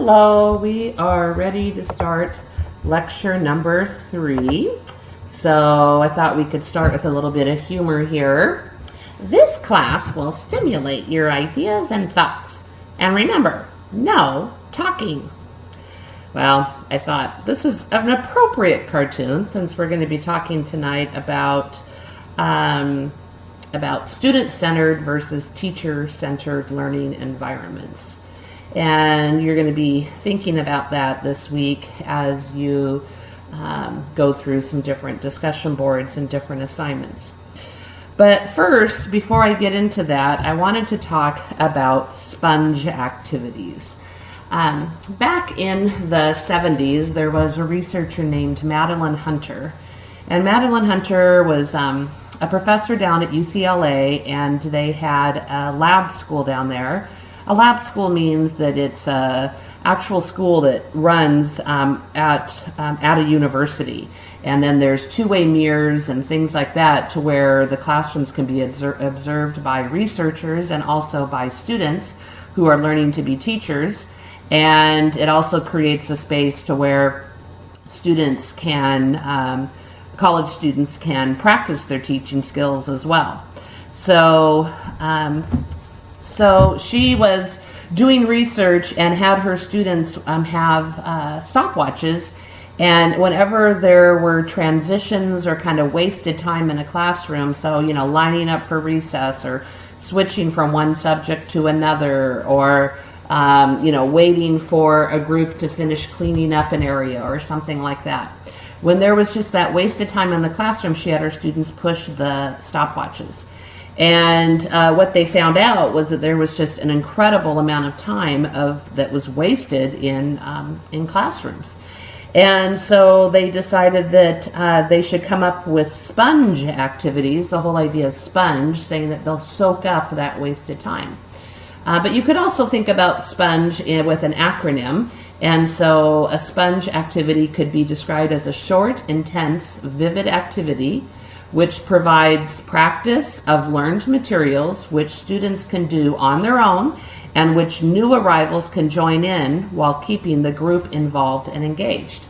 Hello, we are ready to start lecture number 3. So I thought we could start with a little bit of humor here. This class will stimulate your ideas and thoughts. And remember, no talking. Well, I thought this is an appropriate cartoon since we're going to be talking tonight about student-centered versus teacher-centered learning environments. And you're going to be thinking about that this week as you go through some different discussion boards and different assignments. But first, before I get into that, I wanted to talk about sponge activities. Back in the 70s, there was a researcher named Madeline Hunter. And Madeline Hunter was a professor down at UCLA, and they had a lab school down there. A lab school means that it's an actual school that runs at a university. And then there's two-way mirrors and things like that to where the classrooms can be observed by researchers and also by students who are learning to be teachers. And it also creates a space to where students can, college students can practice their teaching skills as well. So she was doing research and had her students have stopwatches, and whenever there were transitions or kind of wasted time in a classroom, so lining up for recess or switching from one subject to another, or waiting for a group to finish cleaning up an area or something like that. When there was just that wasted time in the classroom, she had her students push the stopwatches. And what they found out was that there was just an incredible amount of time that was wasted in classrooms. And so they decided that they should come up with sponge activities, the whole idea of sponge, saying that they'll soak up that wasted time. But you could also think about sponge with an acronym. And so a sponge activity could be described as a short, intense, vivid activity which provides practice of learned materials which students can do on their own and which new arrivals can join in while keeping the group involved and engaged.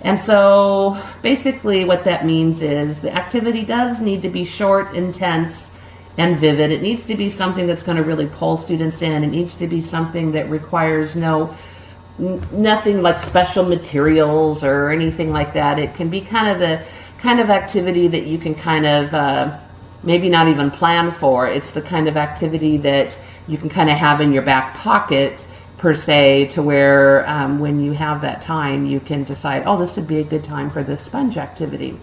And so basically what that means is the activity does need to be short, intense, and vivid. It needs to be something that's going to really pull students in. It needs to be something that requires nothing like special materials or anything like that. It can be kind of the kind of activity that you can kind of maybe not even plan for. It's the kind of activity that you can kind of have in your back pocket per se, to where when you have that time you can decide, oh, this would be a good time for this sponge activity.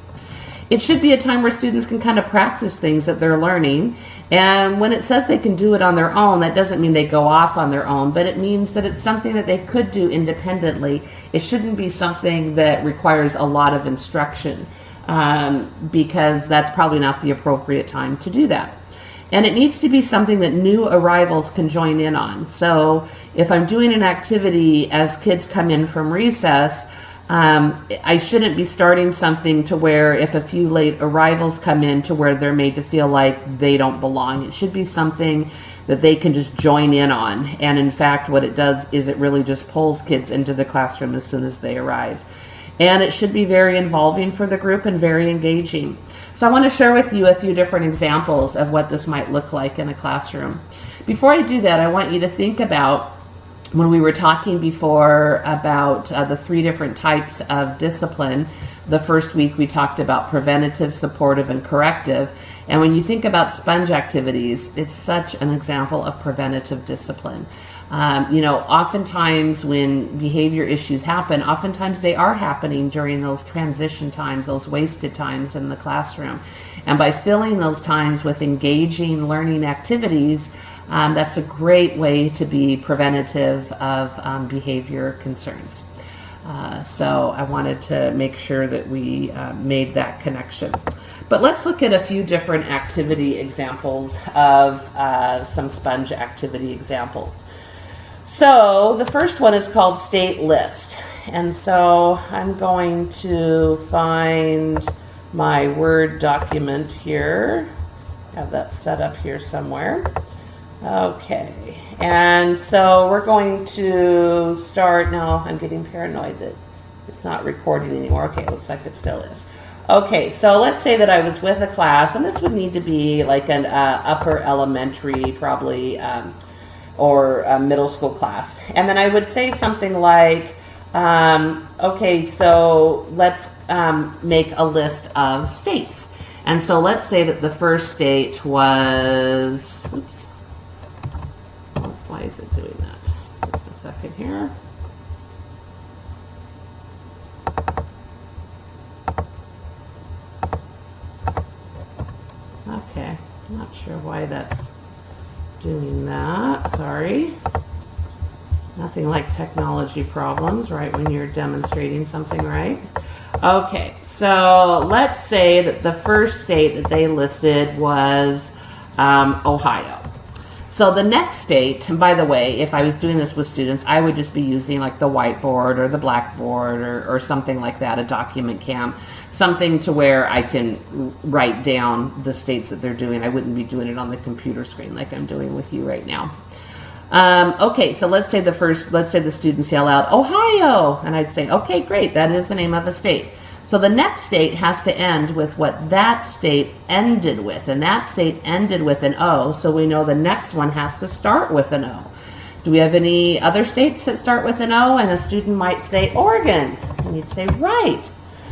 It should be a time where students can kind of practice things that they're learning. And when it says they can do it on their own, that doesn't mean they go off on their own, but it means that it's something that they could do independently. It shouldn't be something that requires a lot of instruction, because that's probably not the appropriate time to do that. And it needs to be something that new arrivals can join in on. So if I'm doing an activity as kids come in from recess, I shouldn't be starting something to where if a few late arrivals come in to where they're made to feel like they don't belong. It should be something that they can just join in on. And in fact, what it does is it really just pulls kids into the classroom as soon as they arrive. And it should be very involving for the group and very engaging. So I want to share with you a few different examples of what this might look like in a classroom. Before I do that, I want you to think about when we were talking before about the 3 different types of discipline. The first week we talked about preventative, supportive, and corrective. And when you think about sponge activities, it's such an example of preventative discipline. Oftentimes when behavior issues happen, oftentimes they are happening during those transition times, those wasted times in the classroom. And by filling those times with engaging learning activities, that's a great way to be preventative of behavior concerns. So I wanted to make sure that we made that connection. But let's look at a few different activity examples of some sponge activity examples. So the first one is called State List. And so I'm going to find my Word document here. Have that set up here somewhere. Okay, and so we're going to start now. I'm getting paranoid that it's not recording anymore. Okay, looks like it still is. Okay, so let's say that I was with a class, and this would need to be like an upper elementary, probably, or a middle school class. And then I would say something like, okay, so let's make a list of states. And so let's say that the first state was, oops, why is it doing that? Just a second here. Okay, not sure why that's doing that. Sorry. Nothing like technology problems, right, when you're demonstrating something, right? Okay, so let's say that the first state that they listed was Ohio. So the next state, and by the way, if I was doing this with students, I would just be using like the whiteboard or the blackboard or something like that, a document cam, something to where I can write down the states that they're doing. I wouldn't be doing it on the computer screen like I'm doing with you right now. Okay, so let's say the students yell out, Ohio, and I'd say, okay, great, that is the name of a state. So the next state has to end with what that state ended with, and that state ended with an O, so we know the next one has to start with an O. Do we have any other states that start with an O? And a student might say, Oregon, and you'd say, right.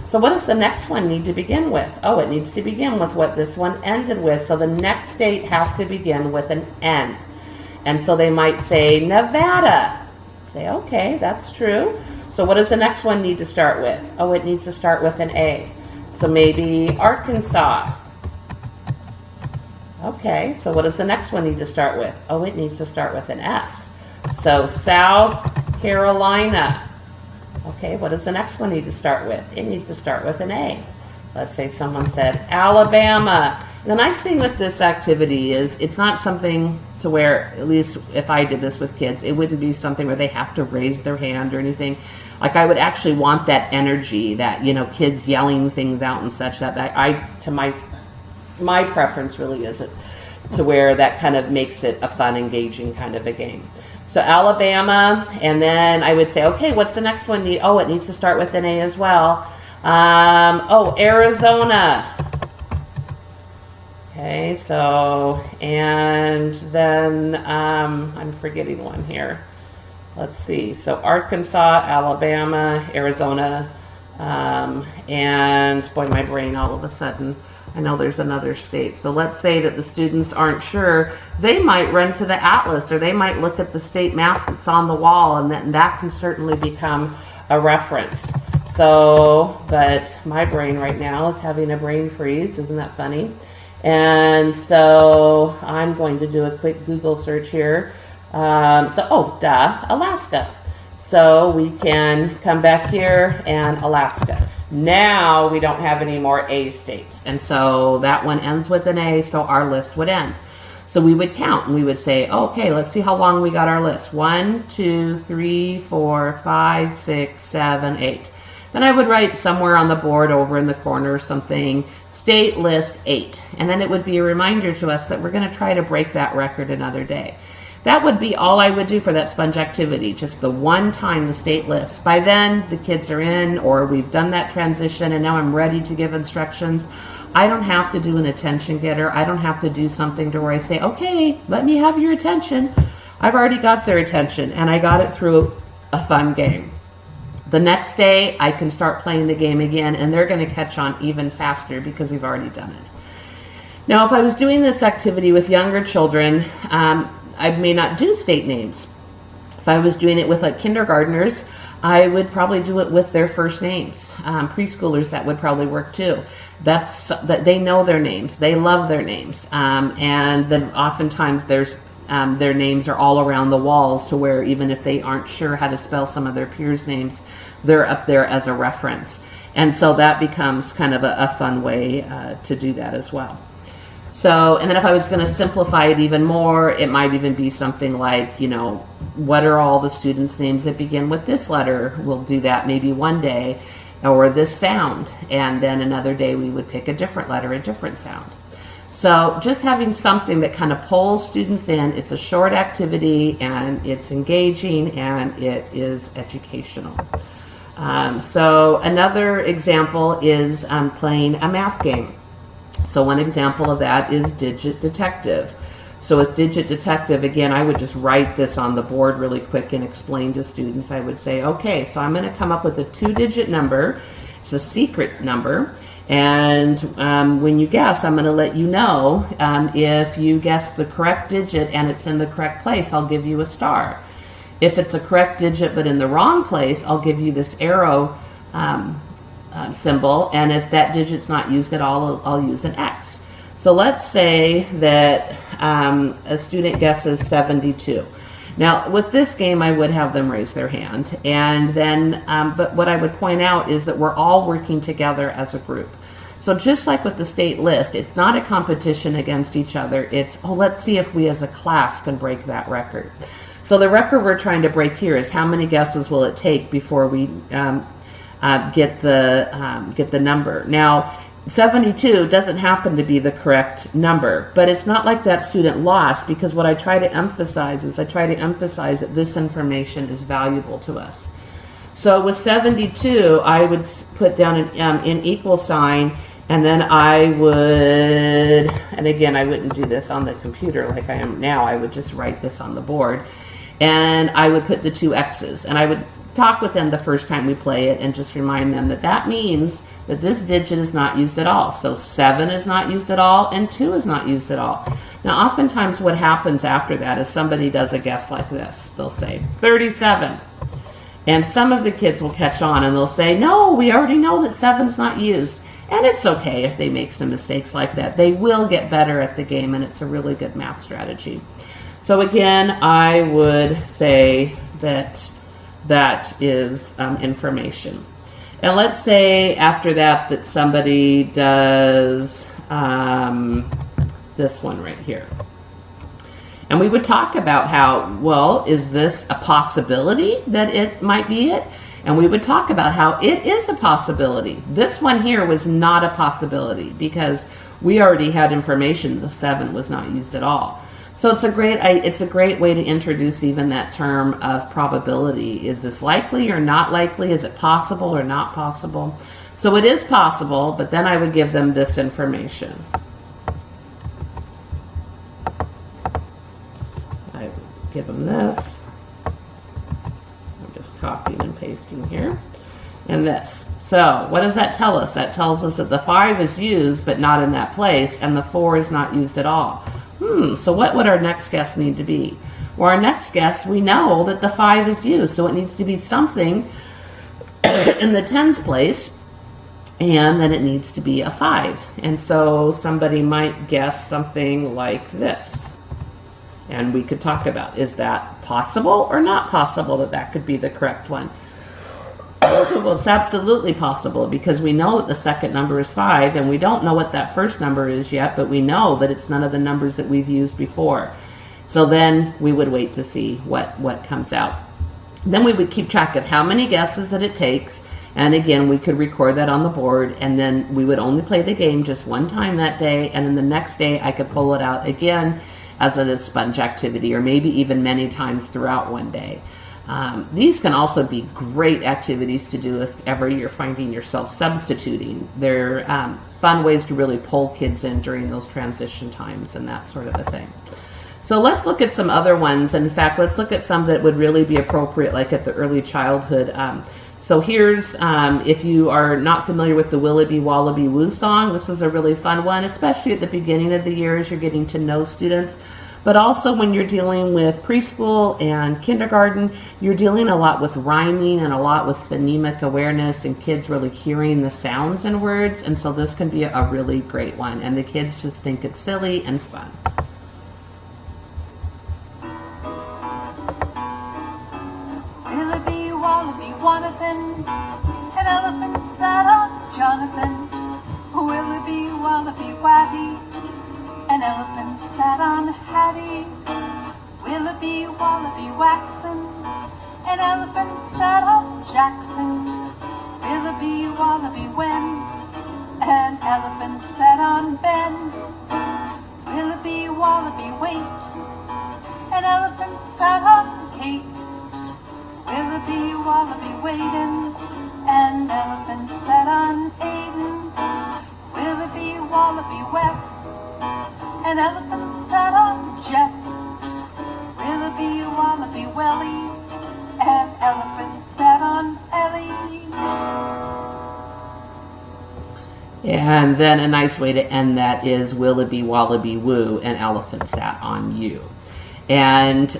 So what does the next one need to begin with? Oh, it needs to begin with what this one ended with, so the next state has to begin with an N. And so they might say, Nevada. Say, okay, that's true. So what does the next one need to start with? Oh, it needs to start with an A. So maybe Arkansas. Okay, so what does the next one need to start with? Oh, it needs to start with an S. So South Carolina. Okay, what does the next one need to start with? It needs to start with an A. Let's say someone said Alabama. And the nice thing with this activity is it's not something to where, at least if I did this with kids, it wouldn't be something where they have to raise their hand or anything. Like I would actually want that energy, that, you know, kids yelling things out and such, my preference really is it to where that kind of makes it a fun, engaging kind of a game. So Alabama, and then I would say, okay, what's the next one need? Oh, it needs to start with an A as well. Arizona. Okay, so, and then I'm forgetting one here. Let's see. So Arkansas, Alabama, Arizona, and boy, my brain all of a sudden, I know there's another state. So let's say that the students aren't sure. They might run to the atlas, or they might look at the state map that's on the wall, and that can certainly become a reference. So, but my brain right now is having a brain freeze. Isn't that funny? And so I'm going to do a quick Google search here. Alaska. So we can come back here and Alaska. Now we don't have any more A states. And so that one ends with an A, so our list would end. So we would count and we would say, okay, let's see how long we got our list. 1, 2, 3, 4, 5, 6, 7, 8. Then I would write somewhere on the board over in the corner something, state list 8. And then it would be a reminder to us that we're going to try to break that record another day. That would be all I would do for that sponge activity, just the one time, the state list. By then, the kids are in, or we've done that transition, and now I'm ready to give instructions. I don't have to do an attention getter. I don't have to do something to where I say, okay, let me have your attention. I've already got their attention, and I got it through a fun game. The next day, I can start playing the game again, and they're going to catch on even faster because we've already done it. Now, if I was doing this activity with younger children, I may not do state names. If I was doing it with like kindergartners, I would probably do it with their first names. Preschoolers, that would probably work too. That they know their names, they love their names, and then oftentimes there's their names are all around the walls to where even if they aren't sure how to spell some of their peers' names, they're up there as a reference. And so that becomes kind of a fun way to do that as well. So, and then if I was going to simplify it even more, it might even be something like, you know, what are all the students' names that begin with this letter? We'll do that maybe one day, or this sound. And then another day we would pick a different letter, a different sound. So just having something that kind of pulls students in, it's a short activity and it's engaging and it is educational. So another example is playing a math game. So one example of that is Digit Detective. So with Digit Detective, again, I would just write this on the board really quick and explain to students. I would say, okay, so I'm going to come up with a 2-digit number. It's a secret number. And when you guess, I'm going to let you know if you guess the correct digit and it's in the correct place, I'll give you a star. If it's a correct digit but in the wrong place, I'll give you this arrow symbol. And if that digit's not used at all, I'll use an X. So let's say that a student guesses 72. Now, with this game, I would have them raise their hand. And then, but what I would point out is that we're all working together as a group. So just like with the state list, it's not a competition against each other. It's, oh, let's see if we as a class can break that record. So the record we're trying to break here is how many guesses will it take before we get the number. Now, 72 doesn't happen to be the correct number, but it's not like that student lost, because what I try to emphasize is that this information is valuable to us. So with 72, I would put down an equal sign, and then I would, and again, I wouldn't do this on the computer like I am now. I would just write this on the board, and I would put the 2 X's, and I would talk with them the first time we play it and just remind them that that means that this digit is not used at all. So 7 is not used at all and 2 is not used at all. Now, oftentimes what happens after that is somebody does a guess like this. They'll say 37. And some of the kids will catch on and they'll say, no, we already know that 7's not used. And it's okay if they make some mistakes like that. They will get better at the game, and it's a really good math strategy. So again, I would say that that is information. And let's say after that somebody does this one right here. And we would talk about how, well, is this a possibility that it might be it? And we would talk about how it is a possibility. This one here was not a possibility because we already had information the 7 was not used at all. So it's a great way to introduce even that term of probability. Is this likely or not likely? Is it possible or not possible? So it is possible, but then I would give them this information. I would give them this. I'm just copying and pasting here. And this. So what does that tell us? That tells us that the 5 is used, but not in that place, and the 4 is not used at all. So what would our next guess need to be? Well, our next guess, we know that the 5 is used, so it needs to be something in the tens place, and then it needs to be a 5. And so somebody might guess something like this. And we could talk about, is that possible or not possible that that could be the correct one? Well, it's absolutely possible because we know that the second number is 5, and we don't know what that first number is yet, but we know that it's none of the numbers that we've used before. So then we would wait to see what comes out. Then we would keep track of how many guesses that it takes, and again, we could record that on the board, and then we would only play the game just one time that day, and then the next day I could pull it out again as a sponge activity, or maybe even many times throughout one day. These can also be great activities to do if ever you're finding yourself substituting. They're fun ways to really pull kids in during those transition times and that sort of a thing. So let's look at some other ones. In fact, let's look at some that would really be appropriate, like at the early childhood. So here's, if you are not familiar with the Willoughby Wallaby Woo song, this is a really fun one, especially at the beginning of the year as you're getting to know students. But also when you're dealing with preschool and kindergarten, you're dealing a lot with rhyming and a lot with phonemic awareness and kids really hearing the sounds in words. And so this can be a really great one. And the kids just think it's silly and fun. Willoughby, Wallaby, Wanathan, an elephant sat on Jonathan. Willoughby, Wallaby, Watty, an elephant sat on Hattie. Willoughby, Wallaby, Waxen, an elephant sat on Jackson. Willoughby, Wallaby, Wen, an elephant sat on Ben. wallaby, wait. An elephant sat on Kate. Willoughby, wallaby, waitin'. An elephant sat on Aiden. Willoughby, wallaby, wept. An elephant sat on Jeff. Willoughby, wallaby, welly. An elephant sat on Ellie. And then a nice way to end that is Willoughby, wallaby, woo, an elephant sat on you. And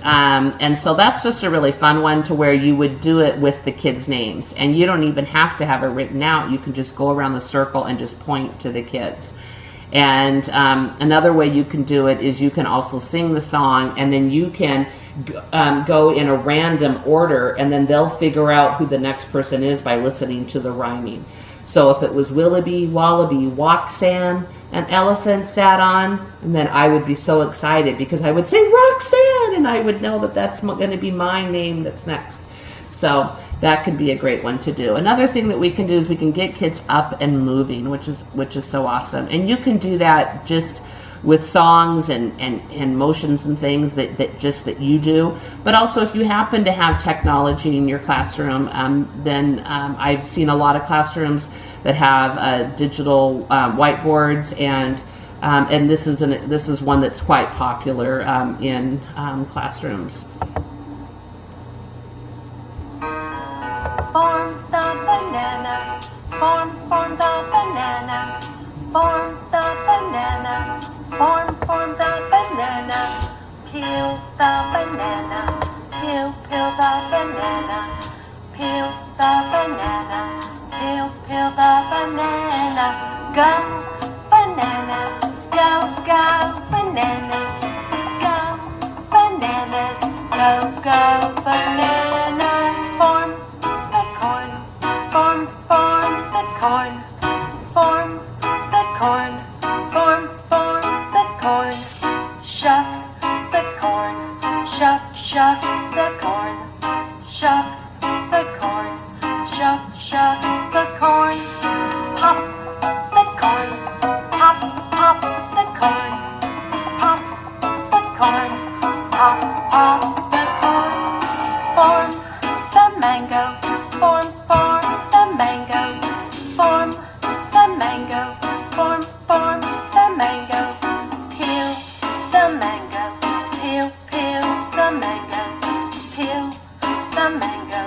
so that's just a really fun one to where you would do it with the kids' names. And you don't even have to have it written out. You can just go around the circle and just point to the kids. And another way you can do it is you can also sing the song, and then you can go in a random order, and then they'll figure out who the next person is by listening to the rhyming. So if it was Willoughby, wallaby, Roxanne, an elephant sat on, and then I would be so excited because I would say Roxanne, and I would know that that's going to be my name that's next. So that could be a great one to do. Another thing that we can do is we can get kids up and moving, which is so awesome. And you can do that just with songs and motions and things that you do. But also if you happen to have technology in your classroom, then I've seen a lot of classrooms that have digital whiteboards, and this is one that's quite popular in classrooms. Form the banana, form the banana, form the banana, form the banana, peel the banana, peel the banana, peel the banana, peel the banana, go bananas, go bananas, go bananas, go bananas, form the corn, form the corn, form the corn, form the corn, shuck the corn, shuck the corn, shuck the corn, shuck the corn, pop the corn, pop the corn, pop the corn, pop the corn, form the mango, form the mango, form the mango, form the mango, peel the mango, peel the mango, peel the mango,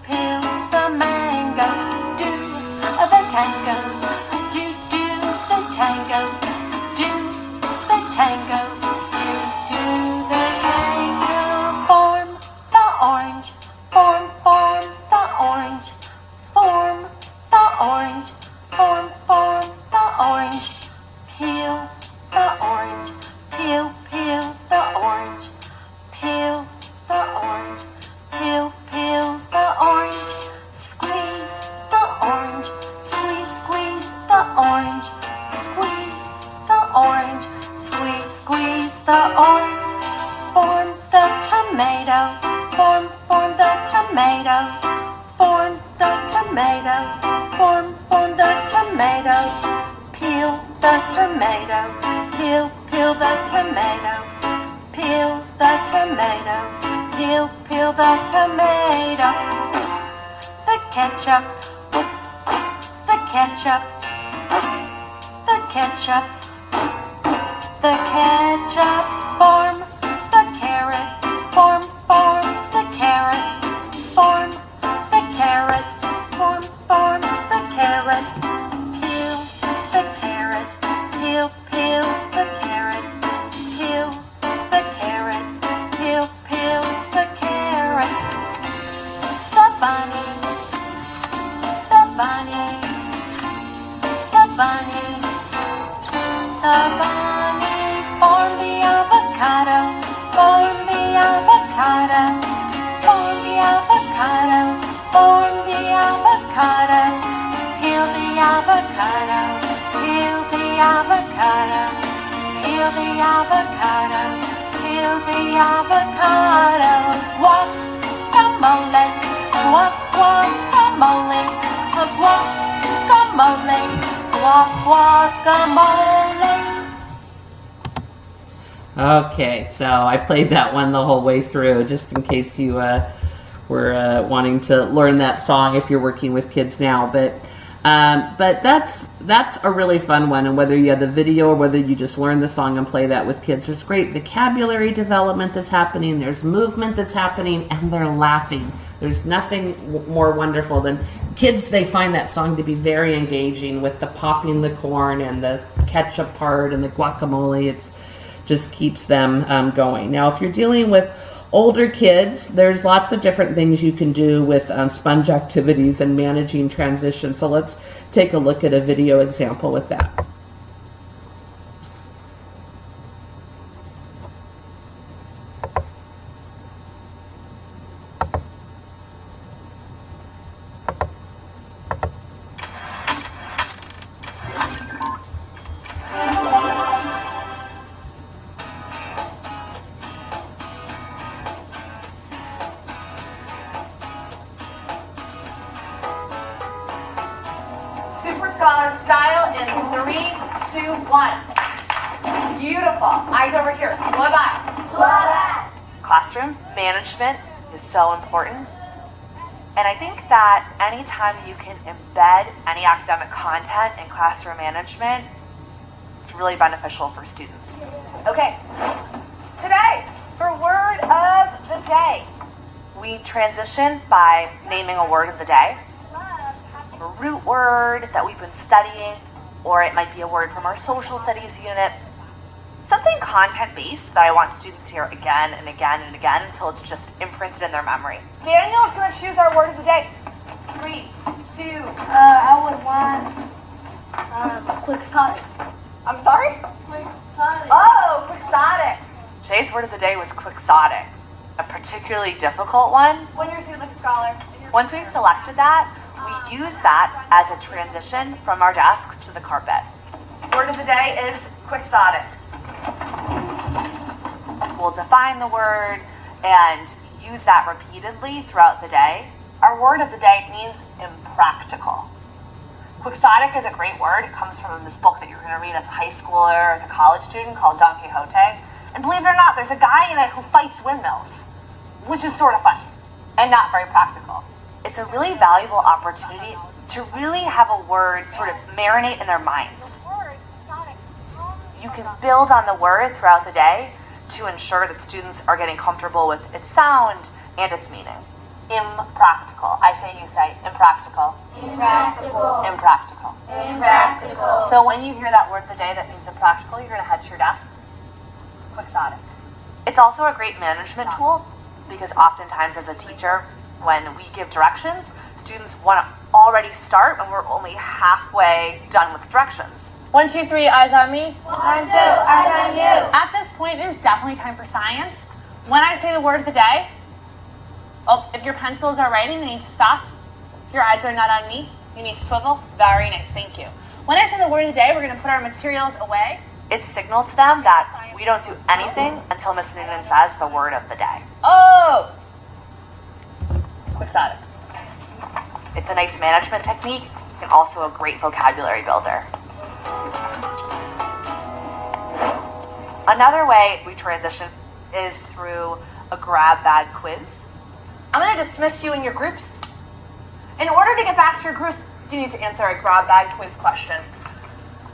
peel the mango, do the tango, do the tango, do the tango, do the tango, form the orange, form the orange, form the orange, form the orange, peel the orange, peel the orange, peel the orange, peel the orange, squeeze the orange, squeeze the orange, squeeze the orange, squeeze the orange, form the tomato, form the tomato, form the tomato, form the tomato, peel the tomato, peel the tomato, peel the tomato, peel the tomato, the ketchup, the ketchup, the ketchup, the ketchup, form the carrot, form the carrot, form the carrot, form the carrot, peel the carrot, peel the carrot, peel the carrot, peel the carrot, the bunny, the bunny, the bunny, the bunny, form the avocado, form the avocado, form the avocado, form the avocado, peel the avocado, peel the avocado, peel the avocado, peel the avocado, guacamole, guacamole, guacamole, guacamole. Okay, so I played that one the whole way through, just in case you were wanting to learn that song if you're working with kids now. But that's a really fun one, and whether you have the video or whether you just learn the song and play that with kids, there's great vocabulary development that's happening, there's movement that's happening, and they're laughing. There's nothing more wonderful than kids. They find that song to be very engaging with the popping the corn and the ketchup part and the guacamole. It's just keeps them going. Now, if you're dealing with older kids, there's lots of different things you can do with sponge activities and managing transition. So let's take a look at a video example with that. Super Scholar style in 3, 2, 1. Beautiful. Eyes over here. Swab eye. Classroom management is so important. And I think that anytime you can embed any academic content in classroom management, it's really beneficial for students. Okay, today, for word of the day, we transition by naming a word of the day. A root word that we've been studying, or it might be a word from our social studies unit. Something content-based that I want students to hear again and again and again until it's just imprinted in their memory. Daniel is going to choose our word of the day. 3, 2. I would want quixotic. I'm sorry? Quixotic. Oh, quixotic. Today's word of the day was quixotic, a particularly difficult one. When you're seated like a scholar. Once we've selected that, we use that as a transition from our desks to the carpet. Word of the day is quixotic. We'll define the word and use that repeatedly throughout the day. Our word of the day means impractical. Quixotic is a great word. It comes from this book that you're going to read as a high schooler or as a college student called Don Quixote. And believe it or not, there's a guy in it who fights windmills, which is sort of funny and not very practical. It's a really valuable opportunity to really have a word sort of marinate in their minds. You can build on the word throughout the day to ensure that students are getting comfortable with its sound and its meaning. Impractical. I say, you say, impractical. Impractical. Impractical. Impractical. So when you hear that word of the day that means impractical, you're going to head to your desk. Quixotic. It's also a great management tool because oftentimes as a teacher, when we give directions, students want to already start when we're only halfway done with directions. 1, 2, 3, eyes on me. 1, 2, eyes on you. At this point, it is definitely time for science. When I say the word of the day, if your pencils are writing, you need to stop. If your eyes are not on me, you need to swivel. Very nice, thank you. When I say the word of the day, we're going to put our materials away. It's signal to them that we don't do anything until Miss Noonan says the word of the day. Oh! Quixotic. It's a nice management technique and also a great vocabulary builder. Another way we transition is through a grab bag quiz. I'm going to dismiss you in your groups. In order to get back to your group, you need to answer a grab bag quiz question.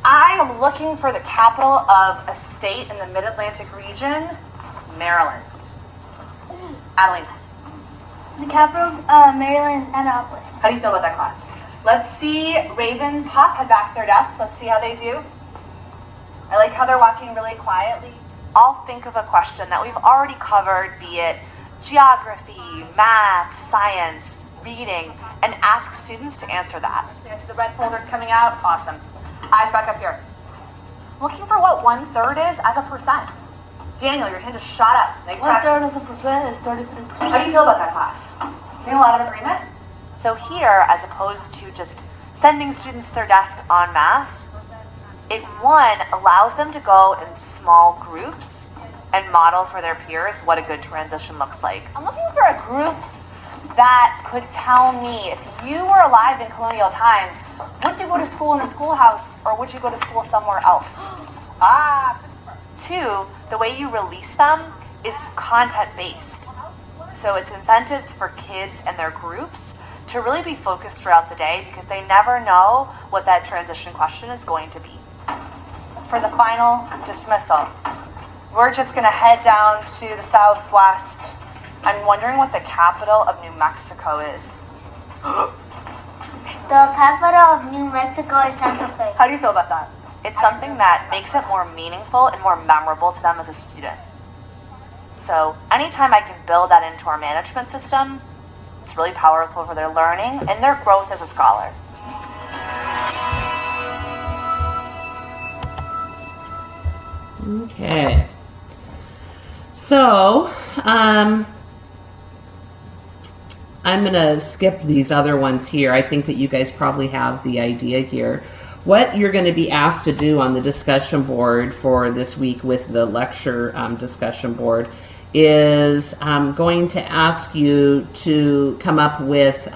I am looking for the capital of a state in the Mid-Atlantic region, Maryland. Adeline. The capital of Maryland is Annapolis. How do you feel about that class? Let's see Raven Pop head back to their desks. Let's see how they do. I like how they're walking really quietly. I'll think of a question that we've already covered, be it geography, math, science, reading, and ask students to answer that. You guys see the red folders coming out? Awesome. Eyes back up here. Looking for what 1/3 is as a percent. Daniel, your hand just shot up. Nice try. 1/3 of a percent is 33%. How do you feel about that class? Seeing a lot of agreement? So here, as opposed to just sending students to their desk en masse, it allows them to go in small groups and model for their peers what a good transition looks like. I'm looking for a group that could tell me, if you were alive in colonial times, would you go to school in a schoolhouse or would you go to school somewhere else? Christopher. Two, the way you release them is content-based. So it's incentives for kids and their groups to really be focused throughout the day because they never know what that transition question is going to be. For the final dismissal, we're just going to head down to the southwest. I'm wondering what the capital of New Mexico is. The capital of New Mexico is Santa Fe. How do you feel about that? It's something that makes it more meaningful and more memorable to them as a student. So anytime I can build that into our management system, it's really powerful for their learning and their growth as a scholar. Okay. So, I'm going to skip these other ones here. I think that you guys probably have the idea here. What you're going to be asked to do on the discussion board for this week with the lecture discussion board is going to ask you to come up with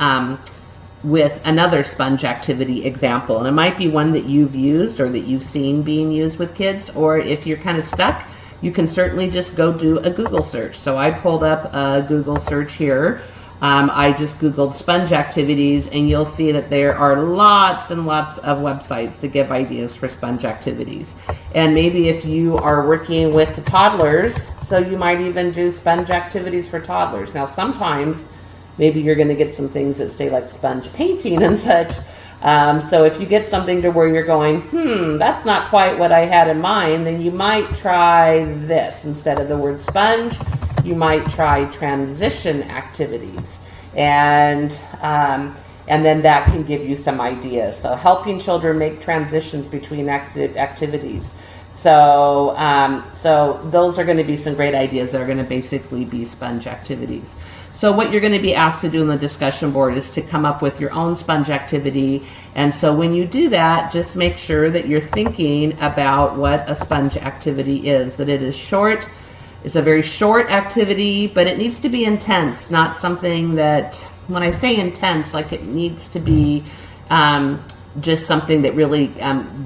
another sponge activity example. And it might be one that you've used or that you've seen being used with kids, or if you're kind of stuck, you can certainly just go do a Google search. So I pulled up a Google search here. I just Googled sponge activities, and you'll see that there are lots and lots of websites that give ideas for sponge activities. And maybe if you are working with the toddlers, so you might even do sponge activities for toddlers. Now, sometimes maybe you're going to get some things that say like sponge painting and such. So if you get something to where you're going, that's not quite what I had in mind, then you might try this. Instead of the word sponge, you might try transition activities. And then that can give you some ideas. So helping children make transitions between activities. So those are going to be some great ideas that are going to basically be sponge activities. So what you're going to be asked to do in the discussion board is to come up with your own sponge activity. And so when you do that, just make sure that you're thinking about what a sponge activity is, that it is short. It's a very short activity, but it needs to be intense, not something that, when I say intense, like it needs to be just something that really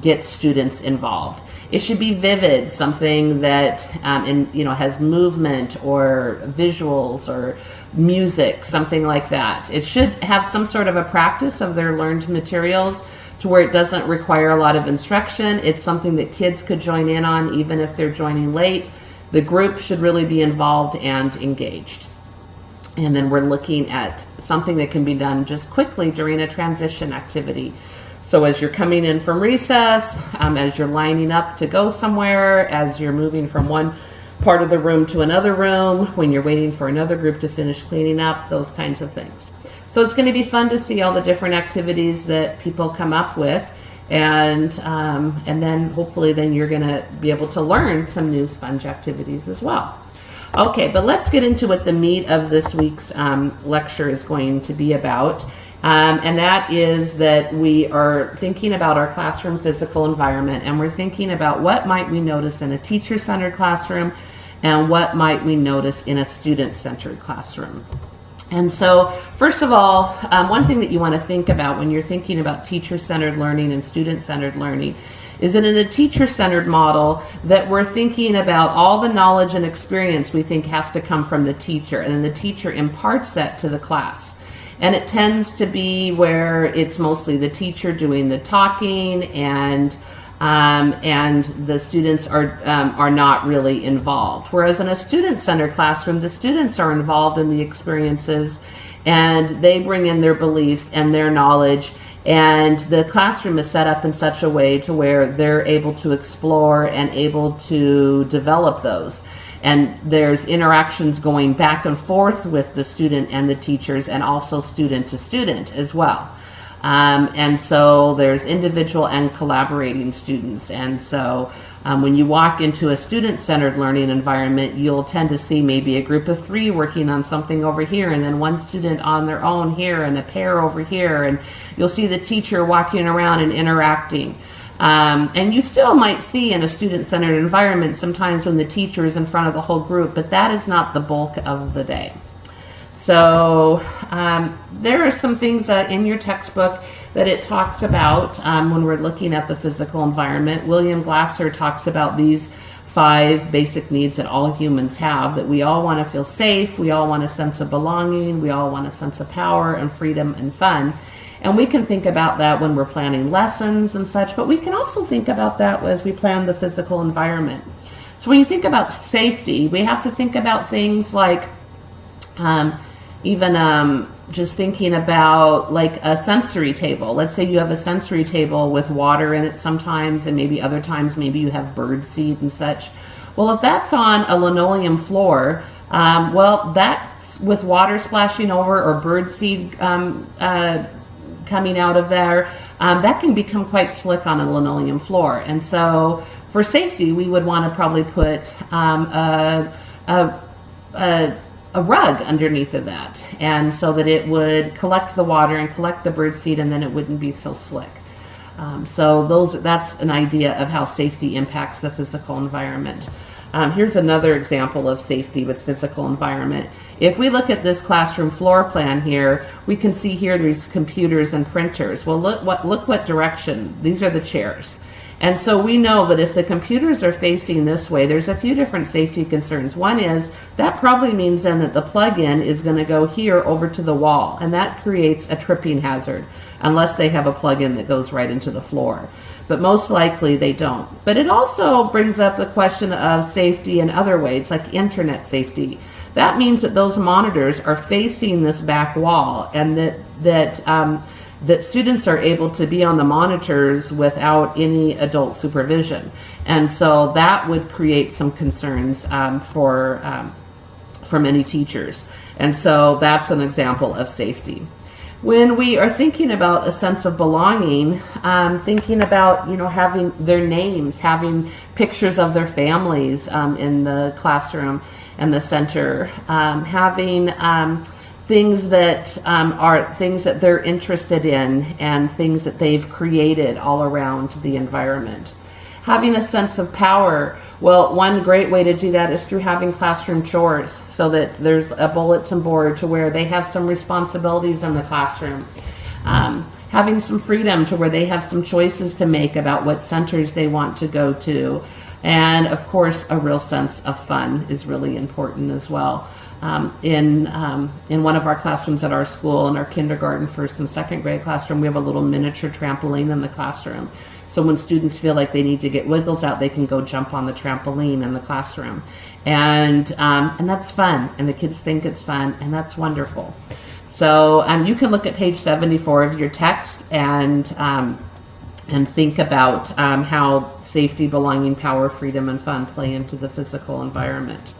gets students involved. It should be vivid, something that has movement or visuals or music, something like that. It should have some sort of a practice of their learned materials to where it doesn't require a lot of instruction. It's something that kids could join in on even if they're joining late. The group should really be involved and engaged. And then we're looking at something that can be done just quickly during a transition activity. So as you're coming in from recess, as you're lining up to go somewhere, as you're moving from one part of the room to another room, when you're waiting for another group to finish cleaning up, those kinds of things. So it's going to be fun to see all the different activities that people come up with. And then hopefully then you're going to be able to learn some new sponge activities as well. Okay, but let's get into what the meat of this week's lecture is going to be about. And that is that we are thinking about our classroom physical environment, and we're thinking about what might we notice in a teacher-centered classroom and what might we notice in a student-centered classroom. And so, first of all, one thing that you want to think about when you're thinking about teacher-centered learning and student-centered learning is that in a teacher-centered model that we're thinking about all the knowledge and experience we think has to come from the teacher, and then the teacher imparts that to the class. And it tends to be where it's mostly the teacher doing the talking, and the students are not really involved. Whereas in a student-centered classroom, the students are involved in the experiences, and they bring in their beliefs and their knowledge, and the classroom is set up in such a way to where they're able to explore and able to develop those. And there's interactions going back and forth with the student and the teachers, and also student to student as well. And so there's individual and collaborating students. And so when you walk into a student-centered learning environment, you'll tend to see maybe a group of 3 working on something over here, and then one student on their own here, and a pair over here. And you'll see the teacher walking around and interacting. And you still might see in a student-centered environment sometimes when the teacher is in front of the whole group, but that is not the bulk of the day. So there are some things in your textbook that it talks about when we're looking at the physical environment. William Glasser talks about these 5 basic needs that all humans have, that we all want to feel safe, we all want a sense of belonging, we all want a sense of power and freedom and fun. And we can think about that when we're planning lessons and such, but we can also think about that as we plan the physical environment. So when you think about safety, we have to think about things like even just thinking about like a sensory table. Let's say you have a sensory table with water in it sometimes, and maybe other times maybe you have bird seed and such. Well, if that's on a linoleum floor, well, that's with water splashing over or bird seed coming out of there, that can become quite slick on a linoleum floor. And so for safety, we would want to probably put a rug underneath of that, and so that it would collect the water and collect the bird seed, and then it wouldn't be so slick. So that's an idea of how safety impacts the physical environment. Here's another example of safety with physical environment. If we look at this classroom floor plan here, we can see here there's computers and printers. Well, look what direction. These are the chairs. And so we know that if the computers are facing this way, there's a few different safety concerns. One is that probably means then that the plug-in is going to go here over to the wall, and that creates a tripping hazard unless they have a plug-in that goes right into the floor. But most likely they don't. But it also brings up the question of safety in other ways, like internet safety. That means that those monitors are facing this back wall, and that students are able to be on the monitors without any adult supervision. And so that would create some concerns for many teachers. And so that's an example of safety. When we are thinking about a sense of belonging, thinking about, having their names, having pictures of their families in the classroom and the center, having things that are things that they're interested in and things that they've created all around the environment. Having a sense of power. Well, one great way to do that is through having classroom chores, so that there's a bulletin board to where they have some responsibilities in the classroom. Having some freedom to where they have some choices to make about what centers they want to go to. And of course, a real sense of fun is really important as well. In one of our classrooms at our school, in our kindergarten, first and second grade classroom, we have a little miniature trampoline in the classroom. So when students feel like they need to get wiggles out, they can go jump on the trampoline in the classroom. And that's fun, and the kids think it's fun, and that's wonderful. So you can look at page 74 of your text and think about how safety, belonging, power, freedom, and fun play into the physical environment.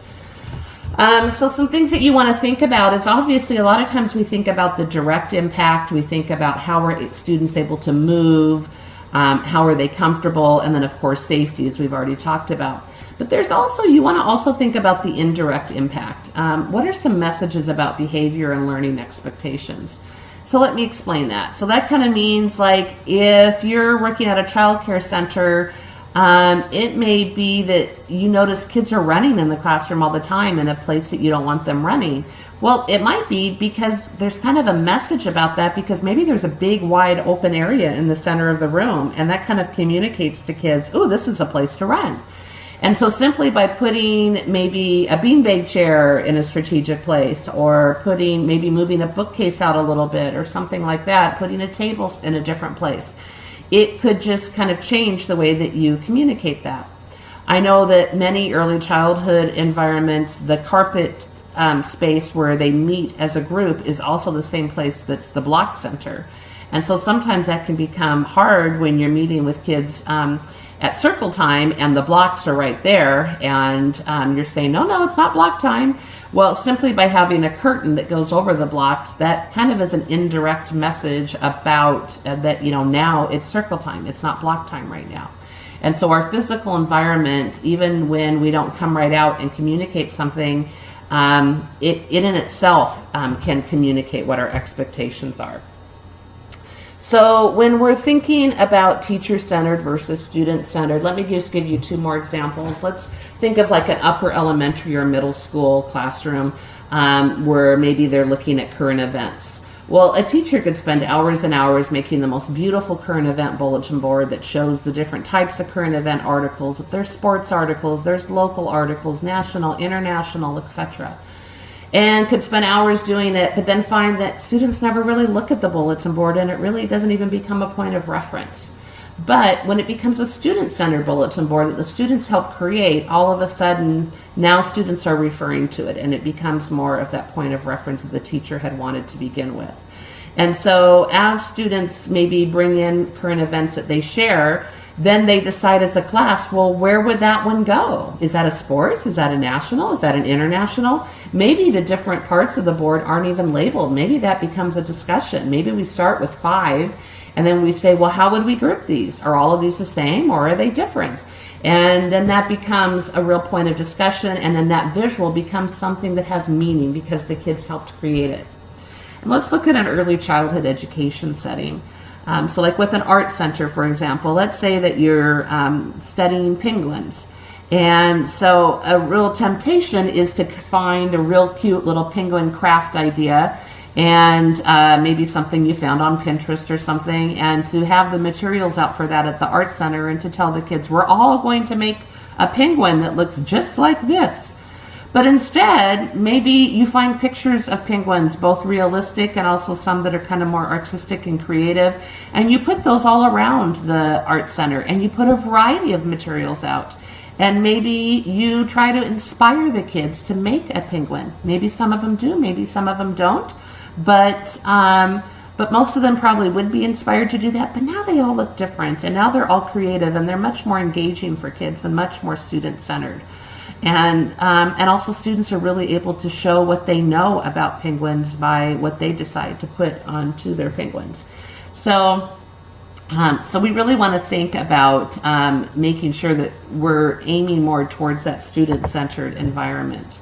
So some things that you want to think about is, obviously a lot of times we think about the direct impact. We think about how are students able to move, how are they comfortable, and then of course safety, as we've already talked about. But there's also, you want to also think about the indirect impact. What are some messages about behavior and learning expectations? So let me explain that. So that kind of means, like, if you're working at a child care center, it may be that you notice kids are running in the classroom all the time in a place that you don't want them running. Well, it might be because there's kind of a message about that, because maybe there's a big wide open area in the center of the room, and that kind of communicates to kids, oh, this is a place to run. And so simply by putting maybe a beanbag chair in a strategic place, or maybe moving a bookcase out a little bit or something like that, putting a table in a different place, it could just kind of change the way that you communicate that. I know that many early childhood environments, the carpet space where they meet as a group is also the same place that's the block center. And so sometimes that can become hard when you're meeting with kids at circle time and the blocks are right there, and you're saying, no, it's not block time. Well, simply by having a curtain that goes over the blocks, that kind of is an indirect message about that, now it's circle time. It's not block time right now. And so our physical environment, even when we don't come right out and communicate something, it in itself can communicate what our expectations are. So when we're thinking about teacher-centered versus student-centered, let me just give you two more examples. Let's think of like an upper elementary or middle school classroom where maybe they're looking at current events. Well, a teacher could spend hours and hours making the most beautiful current event bulletin board that shows the different types of current event articles. There's sports articles, there's local articles, national, international, etc. And could spend hours doing it, but then find that students never really look at the bulletin board and it really doesn't even become a point of reference. But when it becomes a student-centered bulletin board that the students help create, all of a sudden now students are referring to it and it becomes more of that point of reference that the teacher had wanted to begin with. And so as students maybe bring in current events that they share, then they decide as a class, well, where would that one go? Is that a sports? Is that a national? Is that an international? Maybe the different parts of the board aren't even labeled. Maybe that becomes a discussion. Maybe we start with 5 and then we say, well, how would we group these? Are all of these the same or are they different? And then that becomes a real point of discussion, and then that visual becomes something that has meaning because the kids helped create it. And let's look at an early childhood education setting. So like with an art center, for example, let's say that you're studying penguins. And so a real temptation is to find a real cute little penguin craft idea and maybe something you found on Pinterest or something, and to have the materials out for that at the art center and to tell the kids, we're all going to make a penguin that looks just like this. But instead, maybe you find pictures of penguins, both realistic and also some that are kind of more artistic and creative, and you put those all around the art center and you put a variety of materials out. And maybe you try to inspire the kids to make a penguin. Maybe some of them do, maybe some of them don't. But most of them probably would be inspired to do that. But now they all look different, and now they're all creative, and they're much more engaging for kids and much more student-centered. And also students are really able to show what they know about penguins by what they decide to put onto their penguins. So we really want to think about making sure that we're aiming more towards that student-centered environment.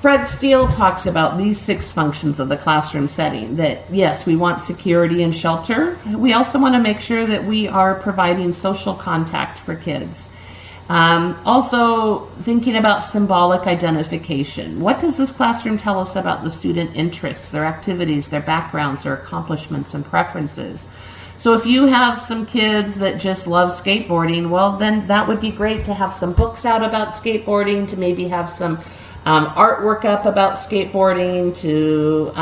Fred Steele talks about these 6 functions of the classroom setting, that yes, we want security and shelter. We also want to make sure that we are providing social contact for kids. Also thinking about symbolic identification. What does this classroom tell us about the student interests, their activities, their backgrounds, their accomplishments and preferences? So if you have some kids that just love skateboarding, well, then that would be great to have some books out about skateboarding, to maybe have some artwork up about skateboarding, to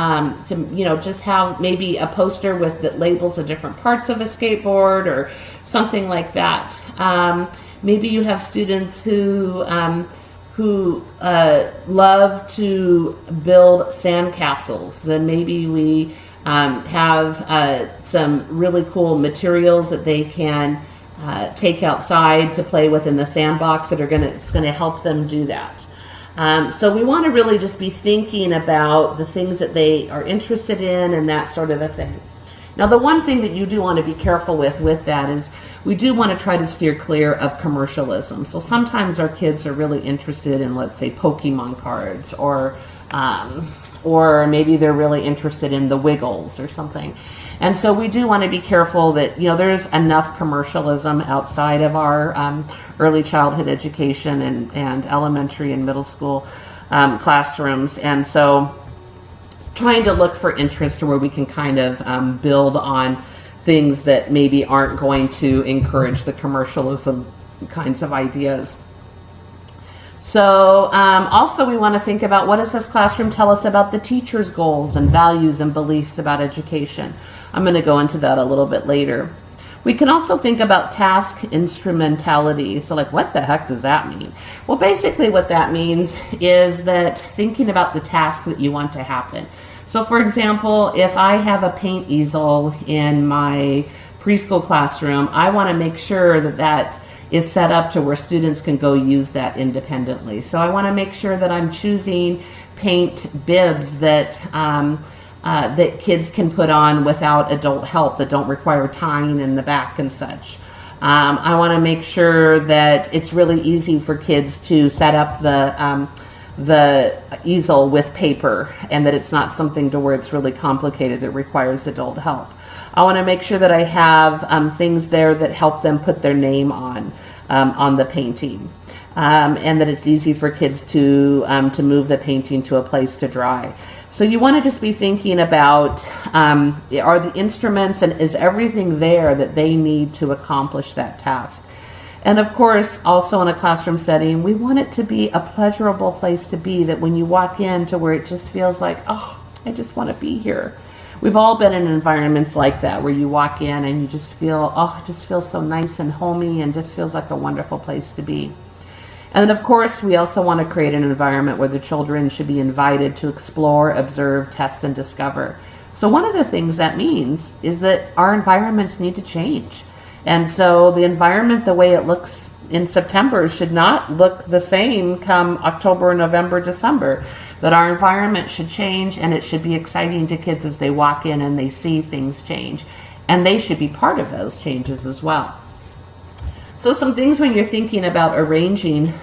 just have maybe a poster with that labels the different parts of a skateboard or something like that. Maybe you have students who love to build sandcastles. Then maybe we have some really cool materials that they can take outside to play with in the sandbox that it's going to help them do that. So we want to really just be thinking about the things that they are interested in and that sort of a thing. Now, the one thing that you do want to be careful with that is we do want to try to steer clear of commercialism. So sometimes our kids are really interested in, let's say, Pokemon cards, or maybe they're really interested in the Wiggles or something. And so we do want to be careful that, there's enough commercialism outside of our early childhood education and elementary and middle school classrooms. And so trying to look for interest where we can kind of build on things that maybe aren't going to encourage the commercialism kinds of ideas. So also we want to think about, what does this classroom tell us about the teacher's goals and values and beliefs about education? I'm going to go into that a little bit later. We can also think about task instrumentality. So like, what the heck does that mean? Well, basically what that means is that thinking about the task that you want to happen. So for example, if I have a paint easel in my preschool classroom, I want to make sure that is set up to where students can go use that independently. So I want to make sure that I'm choosing paint bibs that that kids can put on without adult help, that don't require tying in the back and such. I want to make sure that it's really easy for kids to set up the easel with paper, and that it's not something to where it's really complicated that requires adult help. I want to make sure that I have things there that help them put their name on the painting. and that it's easy for kids to move the painting to a place to dry. So you want to just be thinking about, are the instruments and is everything there that they need to accomplish that task? And of course, also in a classroom setting, we want it to be a pleasurable place to be, that when you walk in to where it just feels like, oh, I just want to be here. We've all been in environments like that where you walk in and you just feel, oh, it just feels so nice and homey and just feels like a wonderful place to be. And of course, we also want to create an environment where the children should be invited to explore, observe, test, and discover. So one of the things that means is that our environments need to change. And so the environment, the way it looks in September, should not look the same come October, November, December. That our environment should change, and it should be exciting to kids as they walk in and they see things change. And they should be part of those changes as well. So some things when you're thinking about arranging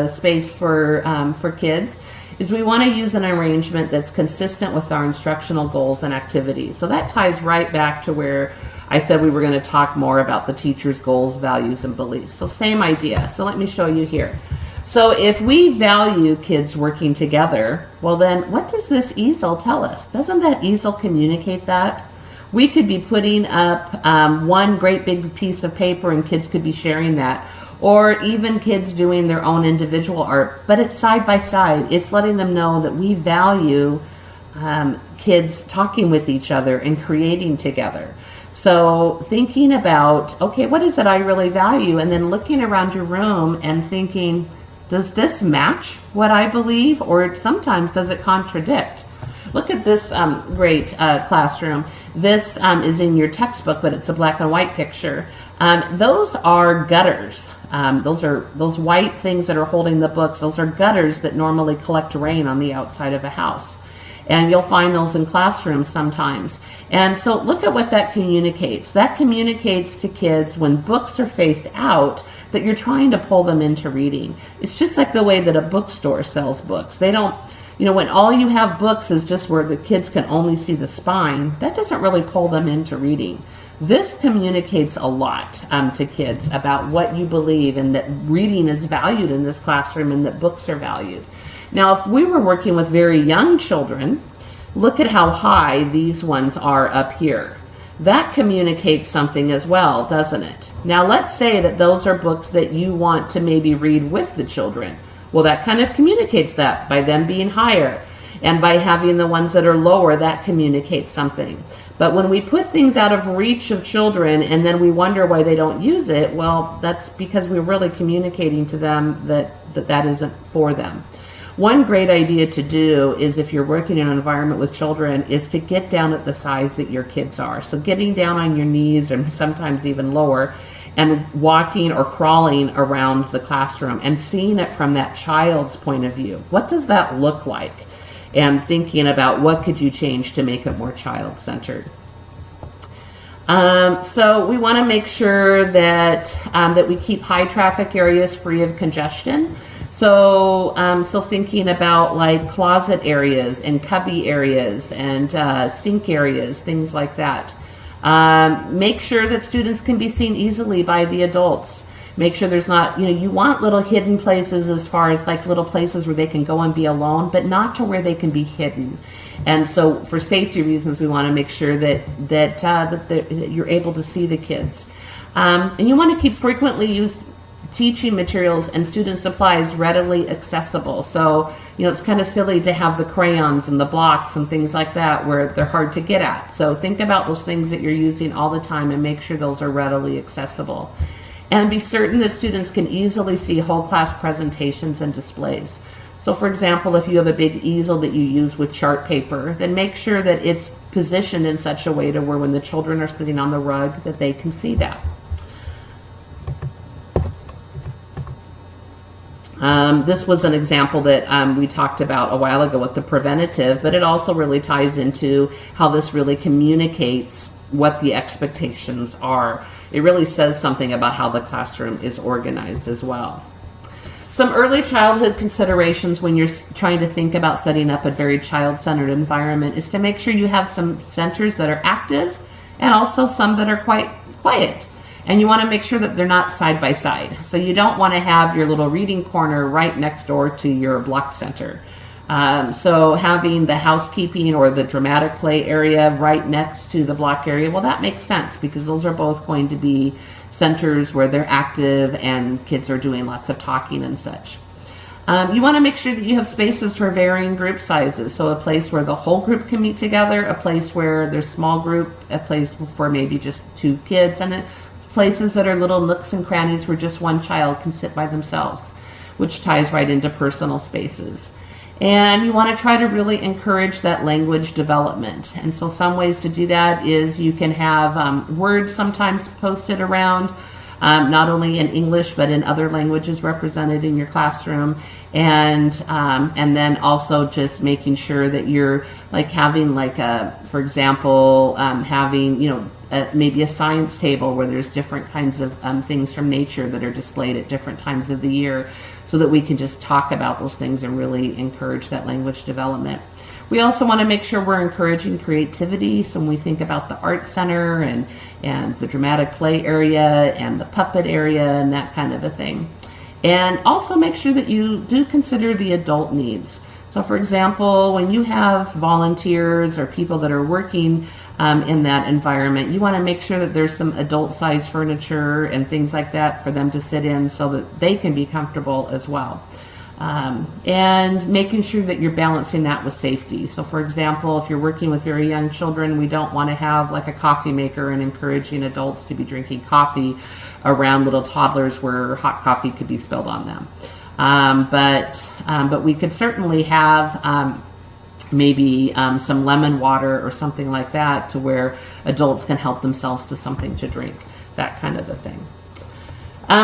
space for kids is we want to use an arrangement that's consistent with our instructional goals and activities. So that ties right back to where I said we were going to talk more about the teacher's goals, values, and beliefs. So same idea. So let me show you here. So if we value kids working together, well then what does this easel tell us? Doesn't that easel communicate that? We could be putting up one great big piece of paper and kids could be sharing that. Or even kids doing their own individual art, but it's side by side. It's letting them know that we value kids talking with each other and creating together. So thinking about, okay, what is it I really value? And then looking around your room and thinking, does this match what I believe? Or sometimes does it contradict? Look at this great classroom. This is in your textbook, but it's a black and white picture. Those are gutters. Those white things that are holding the books. Those are gutters that normally collect rain on the outside of a house. And you'll find those in classrooms sometimes. And so look at what that communicates. That communicates to kids when books are faced out that you're trying to pull them into reading. It's just like the way that a bookstore sells books. They don't, when all you have books is just where the kids can only see the spine, that doesn't really pull them into reading. This communicates a lot to kids about what you believe and that reading is valued in this classroom and that books are valued. Now, if we were working with very young children, look at how high these ones are up here. That communicates something as well, doesn't it? Now, let's say that those are books that you want to maybe read with the children. Well, that kind of communicates that by them being higher. And by having the ones that are lower, that communicates something. But when we put things out of reach of children and then we wonder why they don't use it, well, that's because we're really communicating to them that isn't for them. One great idea to do is, if you're working in an environment with children, is to get down at the size that your kids are. So getting down on your knees and sometimes even lower and walking or crawling around the classroom and seeing it from that child's point of view. What does that look like? And thinking about what could you change to make it more child-centered. So we want to make sure that that we keep high traffic areas free of congestion. So thinking about like closet areas and cubby areas and sink areas, things like that. Make sure that students can be seen easily by the adults. Make sure there's not, you want little hidden places as far as like little places where they can go and be alone, but not to where they can be hidden. And so for safety reasons, we want to make sure that you're able to see the kids. And you want to keep frequently used teaching materials and student supplies readily accessible. So, it's kind of silly to have the crayons and the blocks and things like that where they're hard to get at. So think about those things that you're using all the time and make sure those are readily accessible. And be certain that students can easily see whole class presentations and displays. So for example, if you have a big easel that you use with chart paper, then make sure that it's positioned in such a way to where when the children are sitting on the rug that they can see that. This was an example that we talked about a while ago with the preventative, but it also really ties into how this really communicates what the expectations are. It really says something about how the classroom is organized as well. Some early childhood considerations when you're trying to think about setting up a very child-centered environment is to make sure you have some centers that are active and also some that are quite quiet. And you want to make sure that they're not side by side. So you don't want to have your little reading corner right next door to your block center. So having the housekeeping or the dramatic play area right next to the block area, well, that makes sense because those are both going to be centers where they're active and kids are doing lots of talking and such. You want to make sure that you have spaces for varying group sizes. So a place where the whole group can meet together, a place where there's small group, a place for maybe just 2 kids, and places that are little nooks and crannies where just one child can sit by themselves, which ties right into personal spaces. And you want to try to really encourage that language development. And so some ways to do that is you can have words sometimes posted around, not only in English but in other languages represented in your classroom, and then also just making sure that you're like having like for example, having maybe a science table where there's different kinds of things from nature that are displayed at different times of the year, so that we can just talk about those things and really encourage that language development. We also want to make sure we're encouraging creativity. So when we think about the art center and the dramatic play area and the puppet area and that kind of a thing. And also make sure that you do consider the adult needs. So for example, when you have volunteers or people that are working in that environment, you want to make sure that there's some adult size furniture and things like that for them to sit in so that they can be comfortable as well. And making sure that you're balancing that with safety. So for example, if you're working with very young children, we don't want to have like a coffee maker and encouraging adults to be drinking coffee around little toddlers where hot coffee could be spilled on them. But we could certainly have maybe some lemon water or something like that to where adults can help themselves to something to drink, that kind of a thing.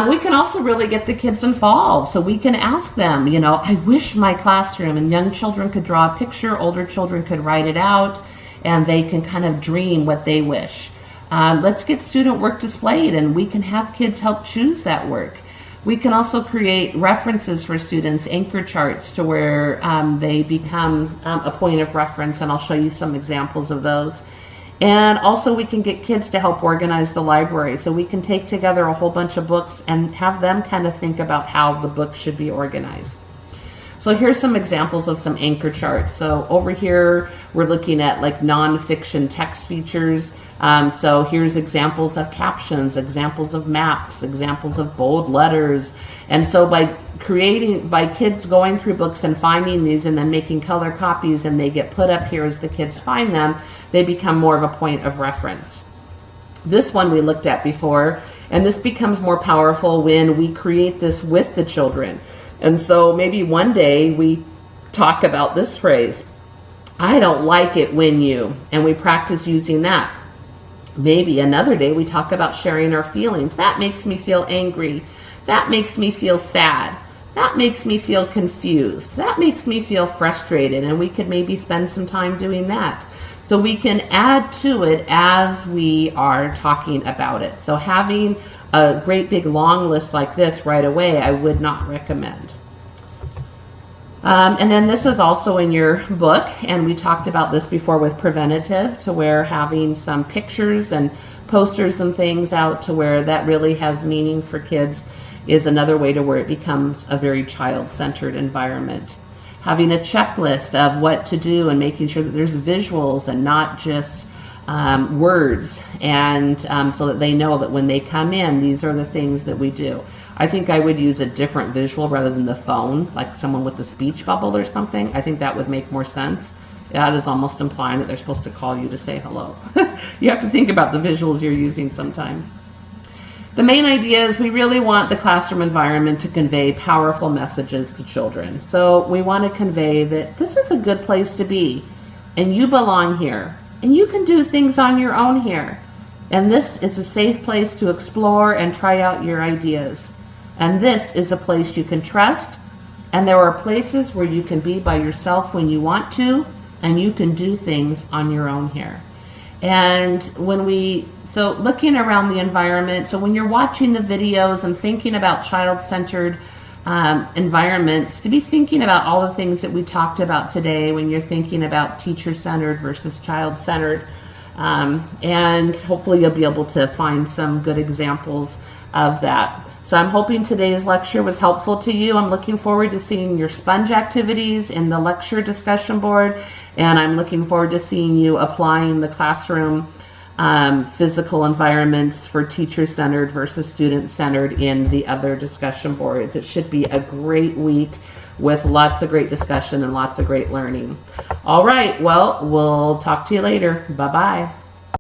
We can also really get the kids involved. So we can ask them, I wish my classroom, and young children could draw a picture, older children could write it out, and they can kind of dream what they wish. Let's get student work displayed, and we can have kids help choose that work. We can also create references for students, anchor charts, to where they become a point of reference, and I'll show you some examples of those. And also we can get kids to help organize the library. So we can take together a whole bunch of books and have them kind of think about how the book should be organized. So here's some examples of some anchor charts. So over here, we're looking at like nonfiction text features. So here's examples of captions, examples of maps, examples of bold letters. And so by kids going through books and finding these and then making color copies, and they get put up here as the kids find them, they become more of a point of reference. This one we looked at before, and this becomes more powerful when we create this with the children. And so maybe one day we talk about this phrase, I don't like it when you, and we practice using that. Maybe another day we talk about sharing our feelings. That makes me feel angry. That makes me feel sad. That makes me feel confused. That makes me feel frustrated. And we could maybe spend some time doing that. So we can add to it as we are talking about it. So having a great big long list like this right away, I would not recommend. And then this is also in your book, and we talked about this before with preventative, to where having some pictures and posters and things out to where that really has meaning for kids is another way to where it becomes a very child-centered environment. Having a checklist of what to do and making sure that there's visuals and not just words, and so that they know that when they come in, these are the things that we do. I think I would use a different visual rather than the phone, like someone with a speech bubble or something. I think that would make more sense. That is almost implying that they're supposed to call you to say hello. You have to think about the visuals you're using sometimes. The main idea is we really want the classroom environment to convey powerful messages to children. So we want to convey that this is a good place to be, and you belong here, and you can do things on your own here. And this is a safe place to explore and try out your ideas. And this is a place you can trust, and there are places where you can be by yourself when you want to, and you can do things on your own here. And so looking around the environment, so when you're watching the videos and thinking about child-centered environments, to be thinking about all the things that we talked about today when you're thinking about teacher-centered versus child-centered. And hopefully you'll be able to find some good examples of that. So I'm hoping today's lecture was helpful to you. I'm looking forward to seeing your sponge activities in the lecture discussion board, and I'm looking forward to seeing you applying the classroom physical environments for teacher-centered versus student-centered in the other discussion boards. It should be a great week with lots of great discussion and lots of great learning. All right, well, we'll talk to you later. Bye-bye.